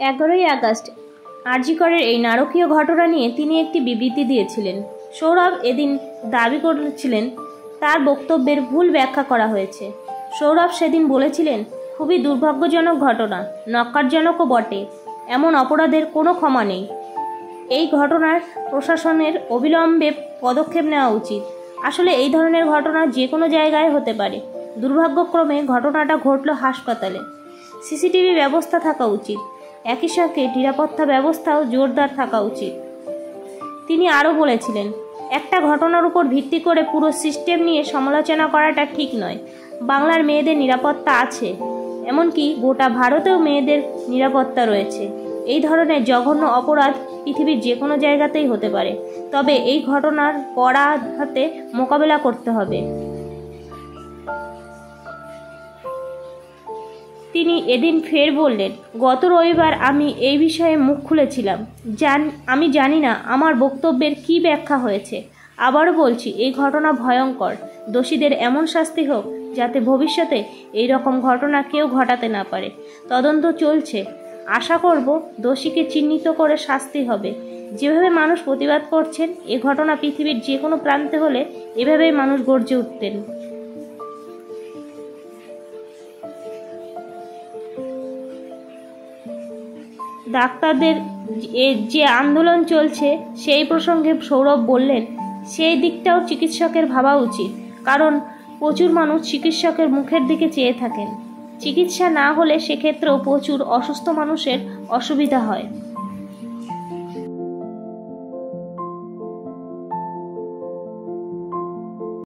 11ই August আরজি করের এই নারকীয় ঘটনা নিয়ে তিনি একটি বিবৃতি দিয়েছিলেন। সৌরভ এদিন দাবি করেছিলেন তার বক্তব্যের ভুল ব্যাখ্যা করা হয়েছে। সৌরভ সেদিন বলেছিলেন, খুবই দুর্ভাগ্যজনক ঘটনা, নক্কারজনকও বটে, এমন অপরাধের কোনো ক্ষমা নেই। এই ঘটনার প্রশাসনের অবিলম্বে পদক্ষেপ নেওয়া উচিত। আসলে এই ধরনের ঘটনা যে কোনো জায়গায় হতে পারে। দুর্ভাগ্যক্রমে ঘটনাটা ঘটল হাসপাতালে। সিসিটিভি ব্যবস্থা থাকা উচিত। একই সঙ্গে নিরাপত্তা ব্যবস্থাও জোরদার থাকা উচিত। তিনি আরও বলেছিলেন, একটা ঘটনার উপর ভিত্তি করে পুরো সিস্টেম নিয়ে সমালোচনা করাটা ঠিক নয়। বাংলার মেয়েদের নিরাপত্তা আছে, এমনকি গোটা ভারতেও মেয়েদের নিরাপত্তা রয়েছে। এই ধরনের জঘন্য অপরাধ পৃথিবীর যে কোনো জায়গাতেই হতে পারে, তবে এই ঘটনার কড়া হাতে মোকাবেলা করতে হবে। তিনি এদিন ফের বললেন, গত রবিবার আমি এই বিষয়ে মুখ খুলেছিলাম। আমি জানি না আমার বক্তব্যের কী ব্যাখ্যা হয়েছে। আবারও বলছি, এই ঘটনা ভয়ঙ্কর। দোষীদের এমন শাস্তি হোক যাতে ভবিষ্যতে এই রকম ঘটনা কেউ ঘটাতে না পারে। তদন্ত চলছে। আশা করব দোষীকে চিহ্নিত করে শাস্তি হবে। যেভাবে মানুষ প্রতিবাদ করছেন, এ ঘটনা পৃথিবীর যে কোনো প্রান্তে হলে এভাবেই মানুষ গর্জে উঠতেন। ডাক্তারদের যে আন্দোলন চলছে সেই প্রসঙ্গে সৌরভ বললেন, সেই দিকটাও চিকিৎসকের ভাবা উচিত, কারণ প্রচুর মানুষ চিকিৎসকের মুখের দিকে চেয়ে থাকেন। চিকিৎসা না হলে সেক্ষেত্রেও প্রচুর অসুস্থ মানুষের অসুবিধা হয়।